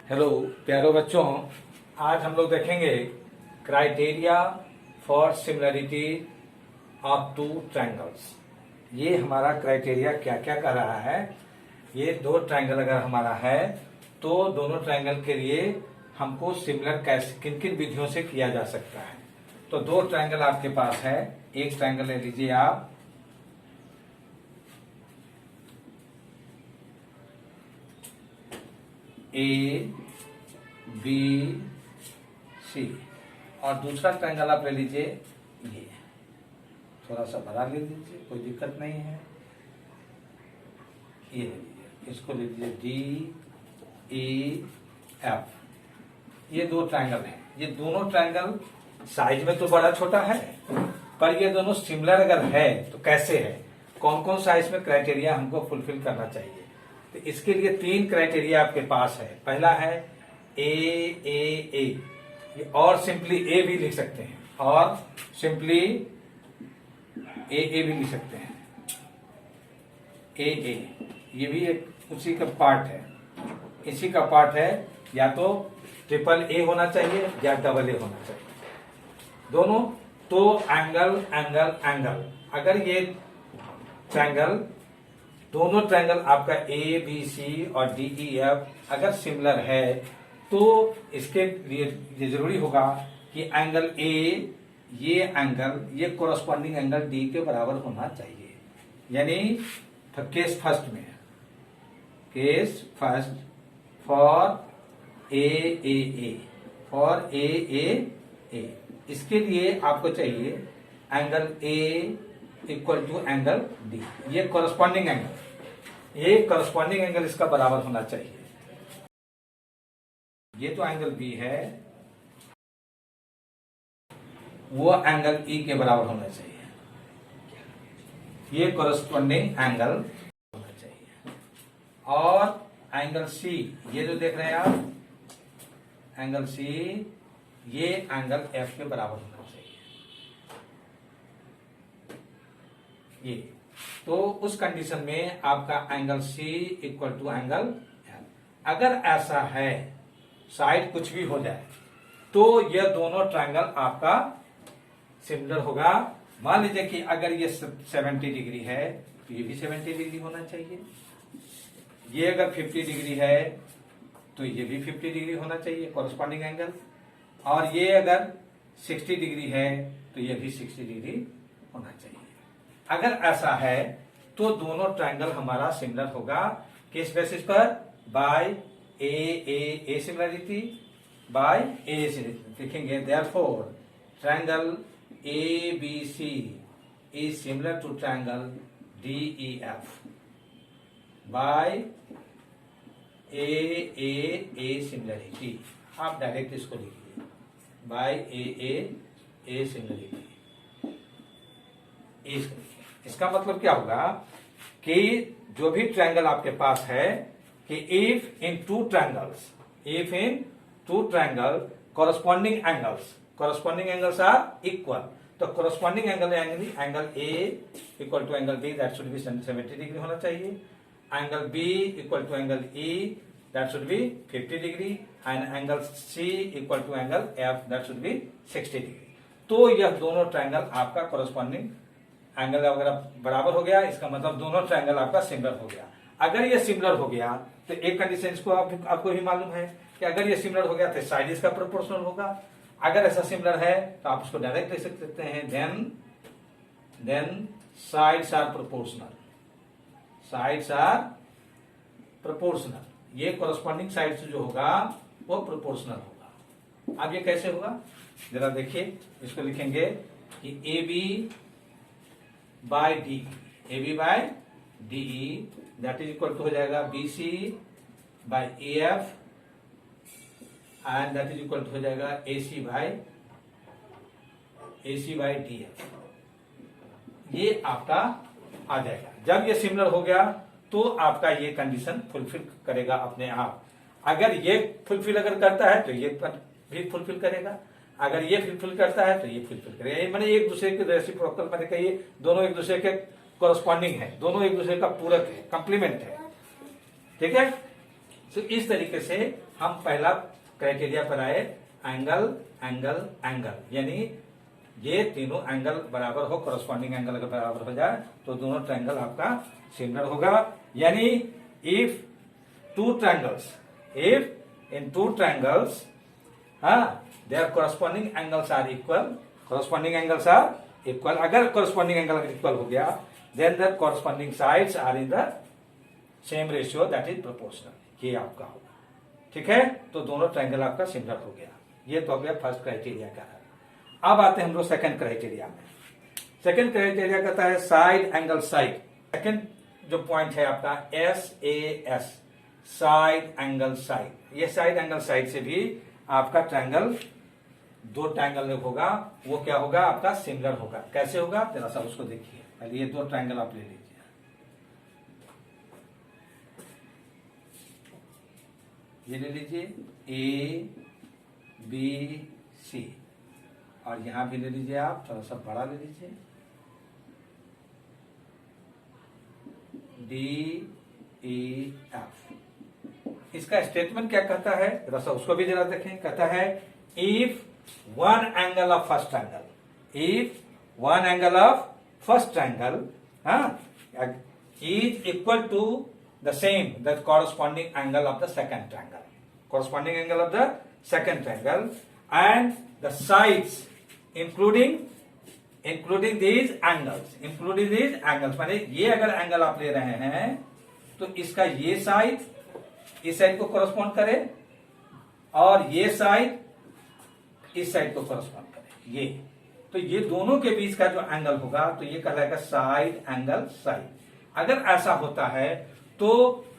Hello प्यारो बच्चों, आज हम लोग देखेंगे criteria for similarity of two triangles. ये हमारा क्राइटेरिया क्या क्या कर रहा है। ये दो ट्रायंगल अगर हमारा है तो दोनों ट्रायंगल के लिए हमको सिमिलर कैसे किन किन विधियों से किया जा सकता है। तो दो ट्रायंगल आपके पास है, एक ट्रायंगल ले लीजिए आप ए बी सी और दूसरा ट्रायंगल आप ले लीजिए ये, थोड़ा सा बड़ा ले लीजिए, कोई दिक्कत नहीं है। ये ले लीजिए, इसको ले लीजिए डी ई एफ। ये दो ट्रायंगल हैं। ये दोनों ट्रायंगल साइज में तो बड़ा छोटा है, पर ये दोनों सिमिलर अगर है तो कैसे है, कौन कौन सा इसमें क्राइटेरिया हमको फुलफिल करना चाहिए। तो इसके लिए तीन क्राइटेरिया आपके पास है। पहला है ए, और सिंपली ए भी लिख सकते हैं, और सिंपली ए भी लिख सकते हैं। ए ये भी एक उसी का पार्ट है, इसी का पार्ट है। या तो ट्रिपल ए होना चाहिए या डबल ए होना चाहिए, दोनों। तो एंगल एंगल एंगल, अगर ये ट्रायंगल, दोनों ट्रायंगल आपका ए बी सी और डी ई एफ अगर सिमिलर है तो इसके लिए ये जरूरी होगा कि एंगल ए, ये एंगल, ये कोरस्पॉन्डिंग एंगल डी के बराबर होना चाहिए। यानी केस फर्स्ट में, case first for A for A, इसके लिए आपको चाहिए angle A equal to angle D. ये कोरस्पॉन्डिंग एंगल, ये कोरस्पॉन्डिंग एंगल इसका बराबर होना चाहिए। ये तो एंगल बी है, वो एंगल ई के बराबर होना चाहिए। ये कोरस्पॉन्डिंग एंगल होना चाहिए। और एंगल सी, ये जो देख रहे हैं आप, एंगल सी, ये एंगल एफ के बराबर होना चाहिए। ये तो उस कंडीशन में आपका angle C equal to angle F. अगर ऐसा है, साइड कुछ भी हो जाए, तो यह दोनों ट्रायंगल आपका सिमिलर होगा। मान लीजिए कि अगर ये 70 डिग्री है तो ये भी 70 डिग्री होना चाहिए। ये अगर 50 डिग्री है तो ये भी 50 डिग्री होना चाहिए, कॉरस्पॉन्डिंग एंगल। और ये अगर 60 डिग्री है तो ये भी 60 डिग्री होना चाहिए। अगर ऐसा है तो दोनों ट्रायंगल हमारा सिमिलर होगा। किस बेसिस पर? By a similarity, by a similarity लिखेंगे। Therefore triangle A B C is similar to triangle D E F by a similarity. आप डायरेक्ट इसको लिखिए, बाय ए सिमिलरिटी। इसका मतलब क्या होगा कि जो भी ट्रायंगल आपके पास है, कि if in two triangle corresponding angles are equal, तो corresponding angle A equal to angle B, that should be 70 degree होना चाहिए। Angle B equal to angle E, that should be 50 degree. And angle C equal to angle F, that should be 60 degree. तो यह दोनों triangle आपका corresponding angle अगर बराबर हो गया, इसका मतलब दोनों ट्रायंगल आपका सिमिलर हो गया। अगर ये सिमिलर हो गया तो एक कंडीशन इसको आपको भी मालूम है कि अगर ये सिमिलर हो गया तो साइड इसका प्रोपोर्शनल होगा। अगर ऐसा सिमिलर है तो आप उसको डायरेक्ट लिख सकते हैं, देन साइड्स आर प्रोपोर्शनल। ये कोरस्पॉन्डिंग साइड से जो होगा वो प्रोपोर्शनल होगा। अब ये कैसे होगा जरा देखिए। इसको लिखेंगे कि A B by D, that is equal to हो जाएगा B C by A F, and that is equal to हो जाएगा A C by D F. ये आपका आ जाएगा। जब ये सिमिलर हो गया तो आपका ये कंडीशन फुलफिल करेगा अपने आप। अगर ये फुलफिल अगर करता है तो ये भी फुलफिल करेगा, अगर ये फुलफिल करता है तो ये फुलफिल करेगा। मैंने एक दूसरे के रेसिप्रोकल मैंने कही, दोनों एक दूसरे के कोरस्पॉन्डिंग है, दोनों एक दूसरे का पूरक है, कंप्लीमेंट है। ठीक है, तो इस तरीके से हम पहला क्राइटेरिया पर आए, एंगल एंगल एंगल, यानी ये तीनों एंगल बराबर हो, कोरस्पॉन्डिंग एंगल अगर बराबर हो जाए तो दोनों ट्रायंगल आपका सिमिलर होगा। यानी if two triangles, if in two triangles their corresponding angles are equal, corresponding angles are equal, अगर कोरस्पॉन्डिंग एंगल इक्वल हो गया then the corresponding sides are in the same ratio that is proportional, ये आपका होगा। ठीक है, तो दोनों ट्रायंगल आपका सिमिलर हो गया। ये तो हो गया फर्स्ट क्राइटेरिया का है। अब आते हैं हम लोग सेकंड क्राइटेरिया में। सेकंड क्राइटेरिया कहता है साइड एंगल साइड। सेकंड जो पॉइंट है आपका SAS, साइड एंगल साइड। ये साइड एंगल साइड से भी आपका ट्रायंगल, दो ट्रायंगल होगा, वो क्या होगा आपका सिमिलर होगा। कैसे होगा जरा सा उसको देखिए। पहले ये दो ट्रायंगल आप ले लीजिए, ये ले लीजिए ABC, और यहां भी ले लीजिए, आप थोड़ा सा बड़ा ले लीजिए DEF। इसका स्टेटमेंट क्या कहता है जरा सा उसको भी जरा देखें। कहता है if one angle of first triangle, if one angle of first triangle is equal to the same, the corresponding angle of the second triangle, corresponding angle of the second triangle, and the sides including these angles, माने ये अगर angle आप ले रहे हैं तो इसका ये साइड इस साइड को correspond करे और ये साइड इस साइड को correspond करे, ये तो ये दोनों के बीच का जो एंगल होगा तो ये कहलाएगा साइड एंगल साइड। अगर ऐसा होता है तो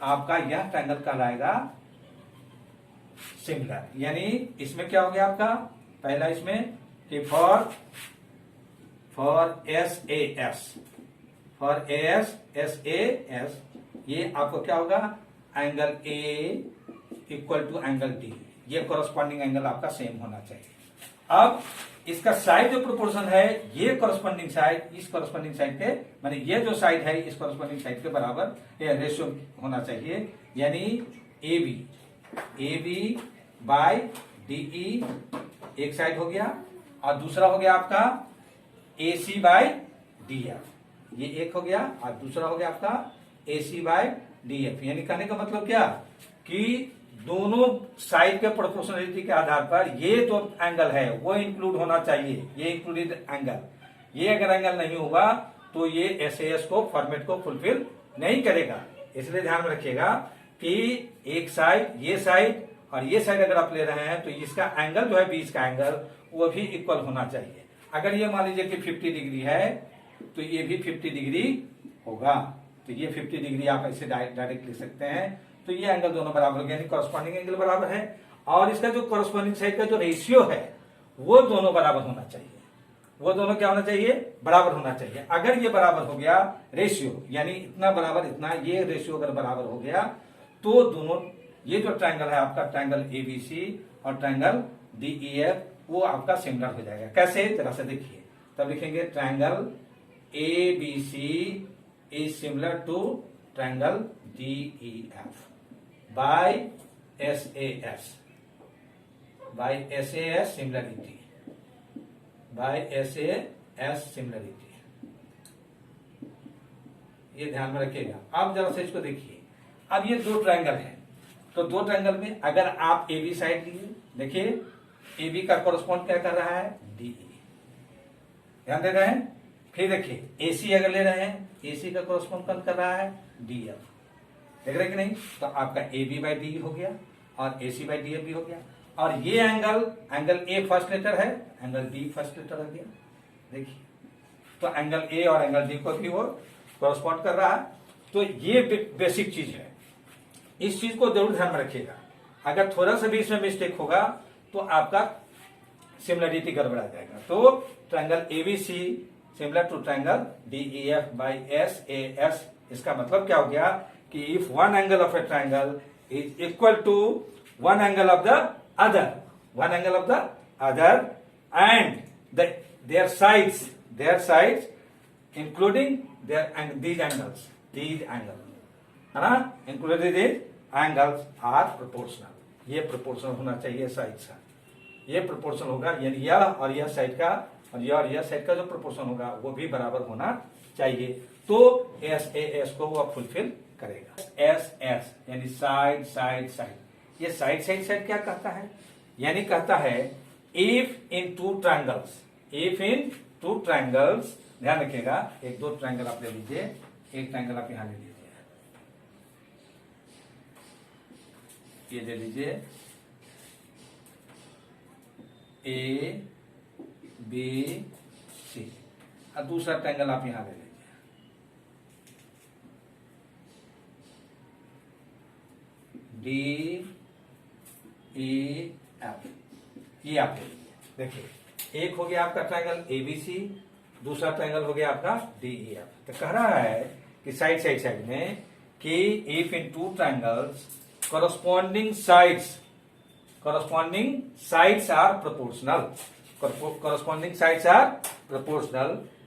आपका यह ट्रायंगल कहलाएगा सिमिलर। यानी इसमें क्या हो गया आपका, पहला इसमें कि फॉर SAS ये आपको क्या होगा, angle A equal to angle D, ये कोरस्पॉन्डिंग एंगल आपका सेम होना चाहिए। अब इसका साइड जो प्रोपोर्शन है, ये कोरस्पॉन्डिंग साइड इस कोरस्पॉन्डिंग साइड के, माने ये जो साइड है इस कोरस्पॉन्डिंग साइड के बराबर ये रेशियो होना चाहिए। यानी AB बाय DE एक साइड हो गया, और दूसरा हो गया आपका AC बाय DF, ये एक हो गया, और दूसरा हो गया आपका AC बाय DF। यानी कहने का मतलब क्या कि दोनों साइड के प्रोपोर्शनलिटी के आधार पर ये जो एंगल है वो इंक्लूड होना चाहिए, ये इंक्लूडेड एंगल। ये अगर एंगल नहीं होगा तो ये SAS को फॉर्मेट को फुलफिल नहीं करेगा। इसलिए ध्यान में रखिएगा कि एक साइड, ये साइड और ये साइड अगर आप ले रहे हैं तो इसका एंगल जो है बीच का एंगल वो भी इक्वल होना चाहिए। अगर ये मान लीजिए कि 50 डिग्री है तो ये भी 50 डिग्री होगा, तो ये 50 डिग्री आप ऐसे डायरेक्ट लिख सकते हैं। तो ये एंगल दोनों बराबर हो गया, यानी कॉरस्पॉन्डिंग एंगल बराबर है, और इसका जो कॉरस्पॉन्डिंग साइड का जो रेशियो है वो दोनों बराबर होना चाहिए। वो दोनों क्या होना चाहिए, बराबर होना चाहिए। अगर ये बराबर हो गया रेशियो, यानी इतना बराबर इतना, ये रेशियो अगर बराबर हो गया तो दोनों, ये जो ट्रायंगल है आपका ट्रायंगल ABC और ट्रायंगल DEF वो आपका सिमिलर हो जाएगा। कैसे जरा से देखिए, तब लिखेंगे triangle ABC is similar to triangle DEF by SAS, by SAS similarity, by SAS similarity, ये ध्यान में रखिएगा। अब जरा से इसको देखिए, अब ये दो ट्रायंगल हैं, तो दो ट्रायंगल में अगर आप AB साइड लिए, देखिए AB का कोरस्पॉन्ड क्या कर रहा है, DE, ध्यान दे रहे हैं। फिर देखिए AC अगर ले रहे हैं, AC का कोरस्पॉन्ड कर रहा है DF, देख रहे कि नहीं। तो आपका AB बाई डी हो गया और AC बाई DF भी हो गया, और ये एंगल A फर्स्ट लेटर है, एंगल D फर्स्ट लेटर हो गया। देखिए तो एंगल A और एंगल D को भी वो कोरस्पॉन्ड कर रहा है। तो ये बेसिक चीज है, इस चीज को जरूर ध्यान में रखिएगा। अगर थोड़ा सा भी इसमें मिस्टेक होगा तो आपका सिमिलरिटी गड़बड़ा जाएगा। तो triangle ABC similar to triangle DEF by SAS, इसका मतलब क्या हो गया कि if one angle of a triangle is equal to one angle of the other, and their sides including their these angles है ना, including these angles are proportional. ये proportional होना चाहिए साइड का, ये प्रोपोर्शनल होगा, यानी यह और यह साइड का और यह साइड का जो प्रोपोर्शन होगा वो भी बराबर होना चाहिए। तो एस ए एस को वो फुलफिल करेगा। एस एस यानी साइड साइड साइड। ये साइड साइड साइड क्या कहता है, यानी कहता है इफ इन टू ट्रायंगल्स, ध्यान रखिएगा, एक दो ट्रायंगल आप ले लीजिए, एक ट्रायंगल आप यहां ले लीजिए, ये ले लीजिए ए बी सी, और दूसरा ट्रायंगल आप यहां ले लीजिए डी ई एफ, ये आप ले लीजिए। देखिए एक हो गया आपका ट्रायंगल एबीसी, दूसरा ट्रायंगल हो गया आपका डीईएफ। तो कह रहा है कि साइड साइड साइड में कि if in two triangles corresponding sides are proportional,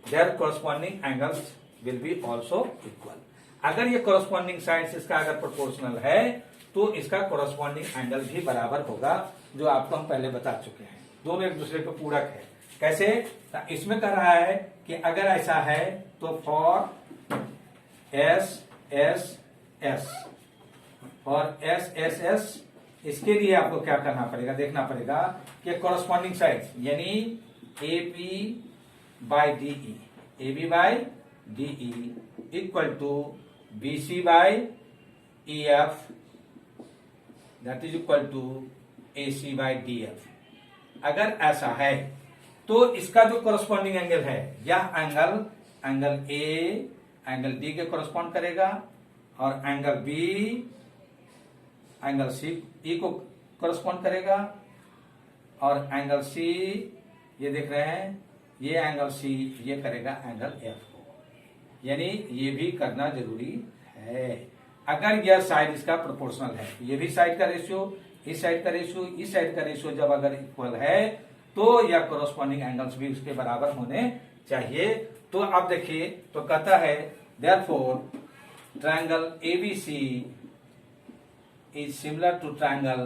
their corresponding angles will be also equal। अगर ये corresponding sides इसका अगर proportional है तो इसका corresponding angle भी बराबर होगा, जो आपको हम पहले बता चुके हैं, दोनों एक दूसरे के पूरक है। कैसे, तो इसमें कह रहा है कि अगर ऐसा है तो फॉर एस एस एस और एस एस एस, इसके लिए आपको क्या करना पड़ेगा, देखना पड़ेगा कि कॉरस्पॉन्डिंग साइड्स यानी A P by DE, A B by DE equal to B C by E F, that is equal to A C by D F. अगर ऐसा है तो इसका जो कॉरस्पॉन्डिंग एंगल है, यह एंगल ए एंगल डी के कॉरस्पॉन्ड करेगा और एंगल बी एंगल सी ई को करस्पॉन्ड करेगा और एंगल सी, ये देख रहे हैं, ये एंगल सी ये करेगा एंगल एफ को, यानी ये भी करना जरूरी है। अगर यह साइड इसका प्रोपोर्शनल है, ये भी साइड का रेशियो, इस साइड का रेशियो, इस साइड का रेशियो जब अगर इक्वल है तो यह कॉरस्पॉन्डिंग एंगल्स भी उसके बराबर होने चाहिए। तो आप देखिए, तो कहता है therefore triangle ABC is similar to triangle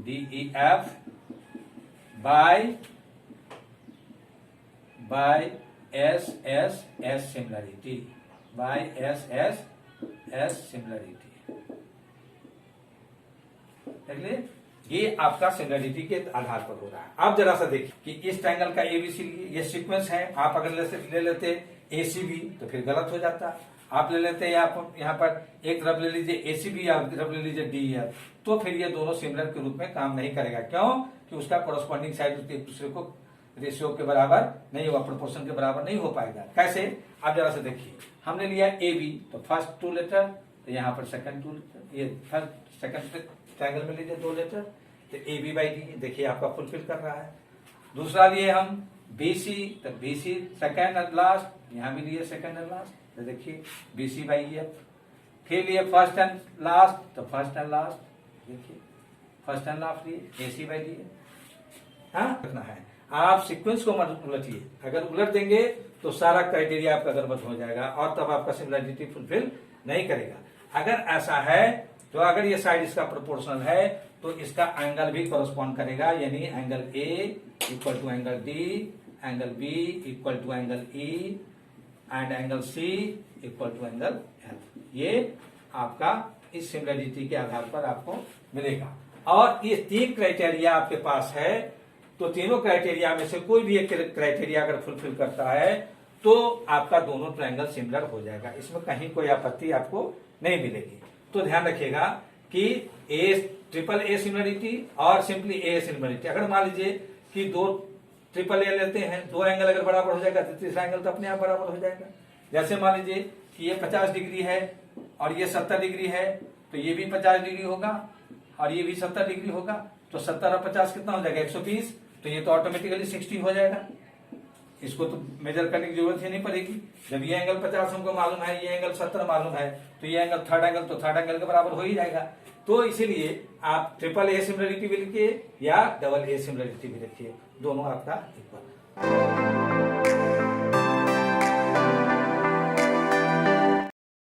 DEF by SSS similarity, by SSS similarity। देखिए ये आपका सिमिलरिटी के आधार पर हो रहा है। आप जरा सा देखिए कि इस ट्रायंगल का एबीसी ये सीक्वेंस है, आप अगर ले लेते एसीबी तो फिर गलत हो जाता। आप ले लेते हैं यहाँ पर एक तरफ ले लीजिए एसीबी, आप तरफ ले लीजिए डीईएफ, तो फिर ये दोनों सिमिलर के रूप में काम नहीं करेगा। क्यों? कि उसका कॉरस्पॉन्डिंग साइड एक दूसरे को रेशियो के बराबर नहीं होगा, प्रोपोर्शन के बराबर नहीं हो पाएगा। कैसे? आप जरा से देखिए, हमने लिया ए बी, तो फर्स्ट टू लेटर, तो यहाँ पर सेकंड टू लेटर, ये फर्स्ट सेकंड ट्रायंगल में लीजिए दो लेटर, तो ए बी बाई डी, देखिए आपका फुलफिल कर रहा है। दूसरा लिए हम बी सी, तो B C second and last, यहाँ भी लिए सेकंड एंड लास्ट, तो देखिए बी सी बाई एफ। फिर लिए फर्स्ट एंड लास्ट, तो फर्स्ट एंड लास्ट, देखिए फर्स्ट एंड लास्ट लिए ए सी बाई डी। हाँ रखना है, आप सीक्वेंस को मत उलटिए, अगर उलट देंगे तो सारा क्राइटेरिया आपका गड़बड़ हो जाएगा और तब आपका सिमिलरिटी फुलफिल नहीं करेगा। अगर ऐसा है तो अगर ये साइड इसका प्रोपोर्शनल है तो इसका एंगल भी कॉरस्पॉन्ड करेगा, यानी angle A equal to angle D, angle B equal to angle E and angle C equal to angle F. ये आपका इस सिमिलरिटी के आधार पर आपको मिलेगा। और ये तीन क्राइटेरिया आपके पास है, तो तीनों क्राइटेरिया में से कोई भी एक क्राइटेरिया अगर फुलफिल करता है तो आपका दोनों ट्रायंगल सिमिलर हो जाएगा, इसमें कहीं कोई आपत्ति आपको नहीं मिलेगी। तो ध्यान रखिएगा कि ए ट्रिपल ए सिमिलरिटी और सिंपली ए सिमिलरिटी, अगर मान लीजिए कि दो ट्रिपल ए लेते हैं, दो एंगल अगर बराबर हो जाएगा तो तीसरा एंगल तो अपने आप बराबर हो जाएगा। जैसे मान लीजिए कि ये 50 डिग्री है और ये 70 डिग्री है, तो ये भी 50 डिग्री होगा और ये भी 70 डिग्री होगा, तो 70 और 50 कितना हो जाएगा 120, तो ये तो ऑटोमेटिकली 60 हो जाएगा। इसको तो मेजर करने की जरूरत ही नहीं पड़ेगी। जब ये एंगल 50 हमको मालूम है, ये एंगल 70 मालूम है, तो ये एंगल थर्ड एंगल तो थर्ड एंगल के बराबर हो ही जाएगा। तो इसीलिए आप ट्रिपल ए सिमिलरिटी भी लिखिए या डबल ए सिमिलरिटी भी लिखिए, दोनों आपका इक्वल।